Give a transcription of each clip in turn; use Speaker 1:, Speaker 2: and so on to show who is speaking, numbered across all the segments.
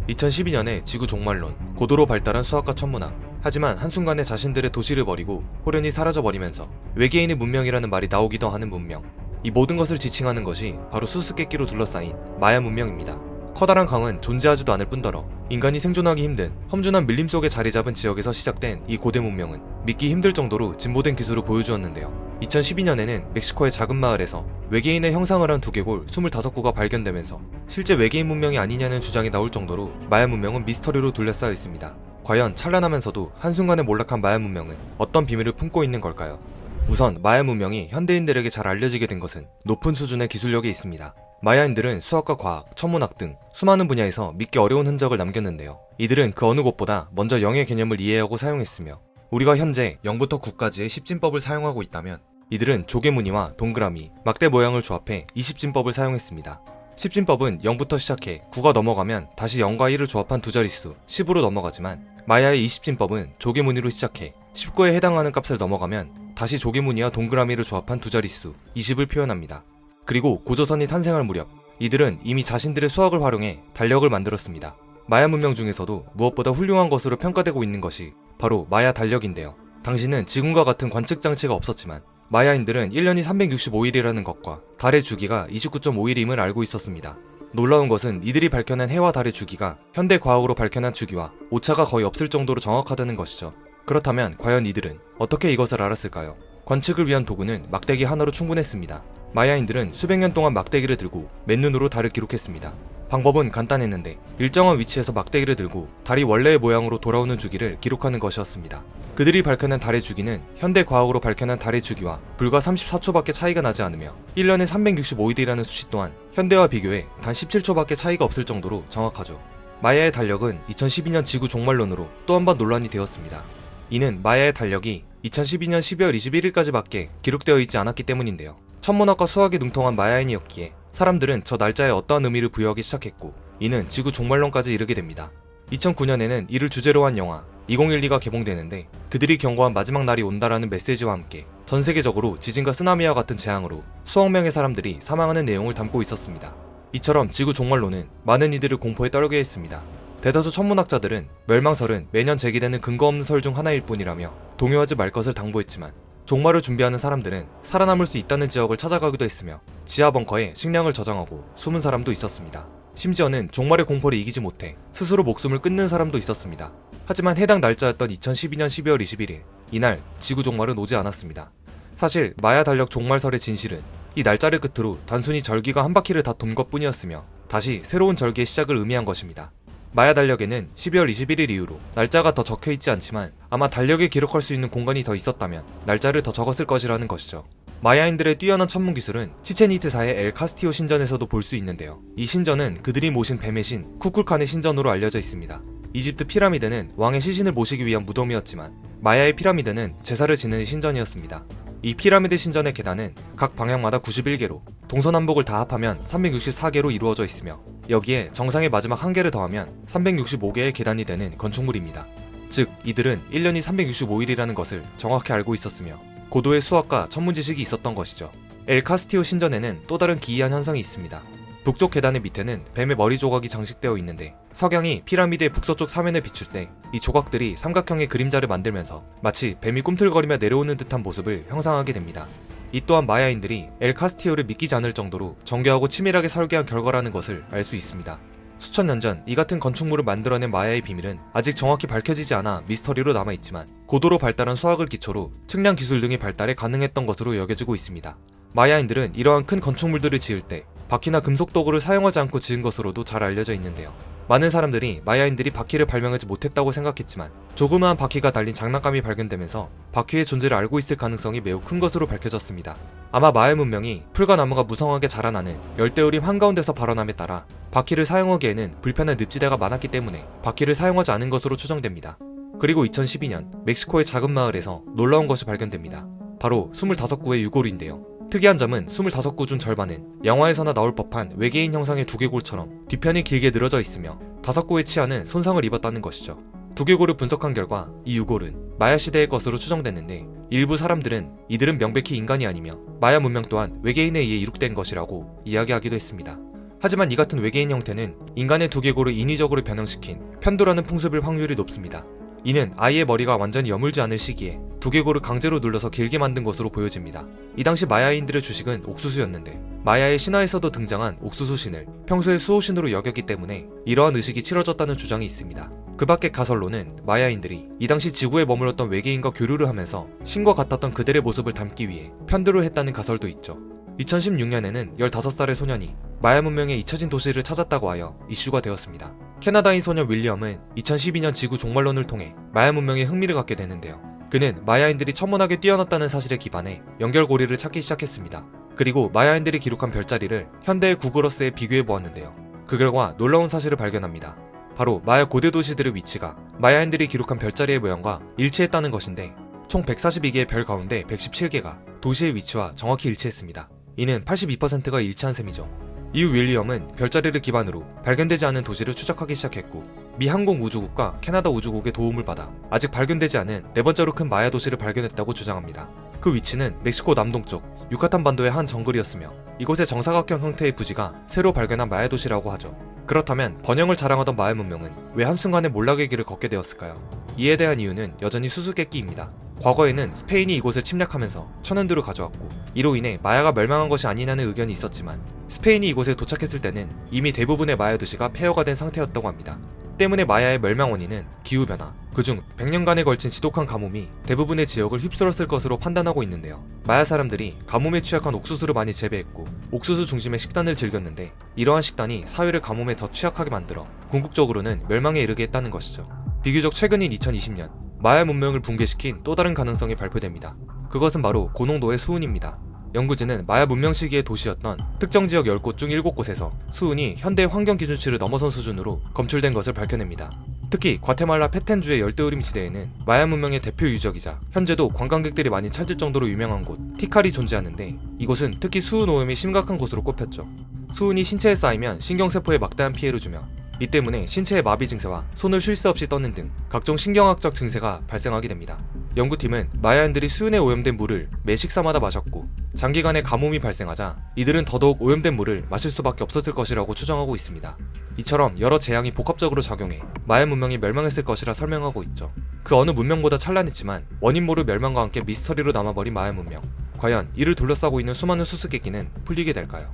Speaker 1: 2012년에 지구 종말론, 고도로 발달한 수학과 천문학. 하지만 한순간에 자신들의 도시를 버리고 호련히 사라져버리면서 외계인의 문명이라는 말이 나오기도 하는 문명. 이 모든 것을 지칭하는 것이 바로 수수께끼로 둘러싸인 마야 문명입니다. 커다란 강은 존재하지도 않을 뿐더러 인간이 생존하기 힘든 험준한 밀림 속에 자리잡은 지역에서 시작된 이 고대 문명은 믿기 힘들 정도로 진보된 기술을 보여주었는데요. 2012년에는 멕시코의 작은 마을에서 외계인의 형상을 한 두개골 25구가 발견되면서 실제 외계인 문명이 아니냐는 주장이 나올 정도로 마야 문명은 미스터리로 둘러싸여 있습니다. 과연 찬란하면서도 한순간에 몰락한 마야 문명은 어떤 비밀을 품고 있는 걸까요? 우선 마야 문명이 현대인들에게 잘 알려지게 된 것은 높은 수준의 기술력에 있습니다. 마야인들은 수학과 과학, 천문학 등 수많은 분야에서 믿기 어려운 흔적을 남겼는데요. 이들은 그 어느 곳보다 먼저 영의 개념을 이해하고 사용했으며 우리가 현재 0부터 9까지의 10진법을 사용하고 있다면 이들은 조개무늬와 동그라미, 막대 모양을 조합해 20진법을 사용했습니다. 10진법은 0부터 시작해 9가 넘어가면 다시 0과 1을 조합한 두 자릿수 10으로 넘어가지만 마야의 20진법은 조개무늬로 시작해 19에 해당하는 값을 넘어가면 다시 조개무늬와 동그라미를 조합한 두 자릿수 20을 표현합니다. 그리고 고조선이 탄생할 무렵 이들은 이미 자신들의 수학을 활용해 달력을 만들었습니다. 마야 문명 중에서도 무엇보다 훌륭한 것으로 평가되고 있는 것이 바로 마야 달력인데요. 당시는 지금과 같은 관측 장치가 없었지만 마야인들은 1년이 365일이라는 것과 달의 주기가 29.5일임을 알고 있었습니다. 놀라운 것은 이들이 밝혀낸 해와 달의 주기가 현대 과학으로 밝혀낸 주기와 오차가 거의 없을 정도로 정확하다는 것이죠. 그렇다면 과연 이들은 어떻게 이것을 알았을까요? 관측을 위한 도구는 막대기 하나로 충분했습니다. 마야인들은 수백 년 동안 막대기를 들고 맨눈으로 달을 기록했습니다. 방법은 간단했는데 일정한 위치에서 막대기를 들고 달이 원래의 모양으로 돌아오는 주기를 기록하는 것이었습니다. 그들이 밝혀낸 달의 주기는 현대 과학으로 밝혀낸 달의 주기와 불과 34초밖에 차이가 나지 않으며 1년에 365일이라는 수치 또한 현대와 비교해 단 17초밖에 차이가 없을 정도로 정확하죠. 마야의 달력은 2012년 지구 종말론으로 또 한 번 논란이 되었습니다. 이는 마야의 달력이 2012년 12월 21일까지밖에 기록되어 있지 않았기 때문인데요. 천문학과 수학에 능통한 마야인이었기에 사람들은 저 날짜에 어떠한 의미를 부여하기 시작했고 이는 지구 종말론까지 이르게 됩니다. 2009년에는 이를 주제로 한 영화 2012가 개봉되는데 그들이 경고한 마지막 날이 온다라는 메시지와 함께 전 세계적으로 지진과 쓰나미와 같은 재앙으로 수억 명의 사람들이 사망하는 내용을 담고 있었습니다. 이처럼 지구 종말론은 많은 이들을 공포에 떨게 했습니다. 대다수 천문학자들은 멸망설은 매년 제기되는 근거 없는 설 중 하나일 뿐이라며 동요하지 말 것을 당부했지만 종말을 준비하는 사람들은 살아남을 수 있다는 지역을 찾아가기도 했으며 지하 벙커에 식량을 저장하고 숨은 사람도 있었습니다. 심지어는 종말의 공포를 이기지 못해 스스로 목숨을 끊는 사람도 있었습니다. 하지만 해당 날짜였던 2012년 12월 21일 이날 지구 종말은 오지 않았습니다. 사실 마야 달력 종말설의 진실은 이 날짜를 끝으로 단순히 절기가 한 바퀴를 다 돈 것뿐이었으며 다시 새로운 절기의 시작을 의미한 것입니다. 마야 달력에는 12월 21일 이후로 날짜가 더 적혀있지 않지만 아마 달력에 기록할 수 있는 공간이 더 있었다면 날짜를 더 적었을 것이라는 것이죠. 마야인들의 뛰어난 천문기술은 치첸이트사의 엘 카스티오 신전에서도 볼 수 있는데요. 이 신전은 그들이 모신 뱀의 신 쿠쿨칸의 신전으로 알려져 있습니다. 이집트 피라미드는 왕의 시신을 모시기 위한 무덤이었지만 마야의 피라미드는 제사를 지내는 신전이었습니다. 이 피라미드 신전의 계단은 각 방향마다 91개로 동서남북을 다 합하면 364개로 이루어져 있으며 여기에 정상의 마지막 한 개를 더하면 365개의 계단이 되는 건축물입니다. 즉 이들은 1년이 365일이라는 것을 정확히 알고 있었으며 고도의 수학과 천문 지식이 있었던 것이죠. 엘 카스티오 신전에는 또 다른 기이한 현상이 있습니다. 북쪽 계단의 밑에는 뱀의 머리 조각이 장식되어 있는데 석양이 피라미드의 북서쪽 사면을 비출 때 이 조각들이 삼각형의 그림자를 만들면서 마치 뱀이 꿈틀거리며 내려오는 듯한 모습을 형상하게 됩니다. 이 또한 마야인들이 엘 카스티오를 믿기지 않을 정도로 정교하고 치밀하게 설계한 결과라는 것을 알 수 있습니다. 수천 년 전 이 같은 건축물을 만들어낸 마야의 비밀은 아직 정확히 밝혀지지 않아 미스터리로 남아있지만 고도로 발달한 수학을 기초로 측량 기술 등의 발달에 가능했던 것으로 여겨지고 있습니다. 마야인들은 이러한 큰 건축물들을 지을 때 바퀴나 금속 도구를 사용하지 않고 지은 것으로도 잘 알려져 있는데요. 많은 사람들이 마야인들이 바퀴를 발명하지 못했다고 생각했지만 조그마한 바퀴가 달린 장난감이 발견되면서 바퀴의 존재를 알고 있을 가능성이 매우 큰 것으로 밝혀졌습니다. 아마 마야 문명이 풀과 나무가 무성하게 자라나는 열대우림 한가운데서 발원함에 따라 바퀴를 사용하기에는 불편한 늪지대가 많았기 때문에 바퀴를 사용하지 않은 것으로 추정됩니다. 그리고 2012년 멕시코의 작은 마을에서 놀라운 것이 발견됩니다. 바로 25구의 유골인데요. 특이한 점은 25구 중 절반은 영화에서나 나올 법한 외계인 형상의 두개골처럼 뒤편이 길게 늘어져 있으며 5구의 치아는 손상을 입었다는 것이죠. 두개골을 분석한 결과 이 유골은 마야 시대의 것으로 추정됐는데 일부 사람들은 이들은 명백히 인간이 아니며 마야 문명 또한 외계인에 의해 이룩된 것이라고 이야기하기도 했습니다. 하지만 이 같은 외계인 형태는 인간의 두개골을 인위적으로 변형시킨 편도라는 풍습일 확률이 높습니다. 이는 아이의 머리가 완전히 여물지 않을 시기에 두개골을 강제로 눌러서 길게 만든 것으로 보여집니다. 이 당시 마야인들의 주식은 옥수수였는데 마야의 신화에서도 등장한 옥수수 신을 평소에 수호신으로 여겼기 때문에 이러한 의식이 치러졌다는 주장이 있습니다. 그 밖의 가설로는 마야인들이 이 당시 지구에 머물렀던 외계인과 교류를 하면서 신과 같았던 그들의 모습을 담기 위해 편도를 했다는 가설도 있죠. 2016년에는 15살의 소년이 마야 문명의 잊혀진 도시를 찾았다고 하여 이슈가 되었습니다. 캐나다인 소년 윌리엄은 2012년 지구 종말론을 통해 마야 문명에 흥미를 갖게 되는데요. 그는 마야인들이 천문학에 뛰어났다는 사실에 기반해 연결고리를 찾기 시작했습니다. 그리고 마야인들이 기록한 별자리를 현대의 구글어스에 비교해 보았는데요. 그 결과 놀라운 사실을 발견합니다. 바로 마야 고대 도시들의 위치가 마야인들이 기록한 별자리의 모양과 일치했다는 것인데 총 142개의 별 가운데 117개가 도시의 위치와 정확히 일치했습니다. 이는 82%가 일치한 셈이죠. 이후 윌리엄은 별자리를 기반으로 발견되지 않은 도시를 추적하기 시작했고 미 항공우주국과 캐나다 우주국의 도움을 받아 아직 발견되지 않은 네 번째로 큰 마야 도시를 발견했다고 주장합니다. 그 위치는 멕시코 남동쪽 유카탄 반도의 한 정글이었으며 이곳의 정사각형 형태의 부지가 새로 발견한 마야 도시라고 하죠. 그렇다면 번영을 자랑하던 마야 문명은 왜 한순간에 몰락의 길을 걷게 되었을까요? 이에 대한 이유는 여전히 수수께끼입니다. 과거에는 스페인이 이곳을 침략하면서 천연들을 가져왔고 이로 인해 마야가 멸망한 것이 아니냐는 의견이 있었지만 스페인이 이곳에 도착했을 때는 이미 대부분의 마야 도시가 폐허가 된 상태였다고 합니다. 때문에 마야의 멸망 원인은 기후변화, 그중 100년간에 걸친 지독한 가뭄이 대부분의 지역을 휩쓸었을 것으로 판단하고 있는데요. 마야 사람들이 가뭄에 취약한 옥수수를 많이 재배했고 옥수수 중심의 식단을 즐겼는데 이러한 식단이 사회를 가뭄에 더 취약하게 만들어 궁극적으로는 멸망에 이르게 했다는 것이죠. 비교적 최근인 2020년 마야 문명을 붕괴시킨 또 다른 가능성이 발표됩니다. 그것은 바로 고농도의 수은입니다. 연구진은 마야 문명 시기의 도시였던 특정 지역 10곳 중 7곳에서 수은이 현대 환경 기준치를 넘어선 수준으로 검출된 것을 밝혀냅니다. 특히 과테말라 페텐주의 열대우림 지대에는 마야 문명의 대표 유적이자 현재도 관광객들이 많이 찾을 정도로 유명한 곳 티칼이 존재하는데 이곳은 특히 수은 오염이 심각한 곳으로 꼽혔죠. 수은이 신체에 쌓이면 신경세포에 막대한 피해를 주며 이 때문에 신체의 마비 증세와 손을 쉴 새 없이 떠는 등 각종 신경학적 증세가 발생하게 됩니다. 연구팀은 마야인들이 수은에 오염된 물을 매 식사마다 마셨고 장기간의 가뭄이 발생하자 이들은 더더욱 오염된 물을 마실 수밖에 없었을 것이라고 추정하고 있습니다. 이처럼 여러 재앙이 복합적으로 작용해 마야 문명이 멸망했을 것이라 설명하고 있죠. 그 어느 문명보다 찬란했지만 원인 모를 멸망과 함께 미스터리로 남아버린 마야 문명. 과연 이를 둘러싸고 있는 수많은 수수께끼는 풀리게 될까요?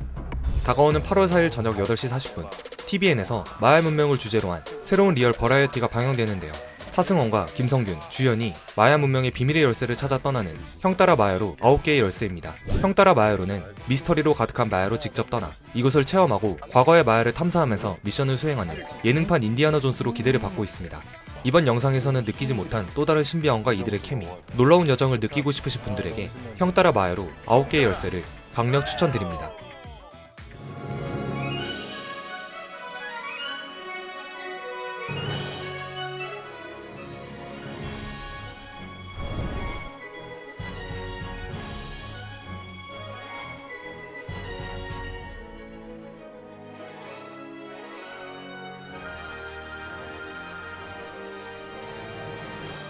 Speaker 1: 다가오는 8월 4일 저녁 8시 40분 TVN에서 마야 문명을 주제로 한 새로운 리얼 버라이어티가 방영되는데요. 차승원과 김성균, 주연이 마야 문명의 비밀의 열쇠를 찾아 떠나는 형 따라 마야로 9개의 열쇠입니다. 형 따라 마야로는 미스터리로 가득한 마야로 직접 떠나 이곳을 체험하고 과거의 마야를 탐사하면서 미션을 수행하는 예능판 인디아나 존스로 기대를 받고 있습니다. 이번 영상에서는 느끼지 못한 또 다른 신비함과 이들의 케미, 놀라운 여정을 느끼고 싶으신 분들에게 형 따라 마야로 9개의 열쇠를 강력 추천드립니다.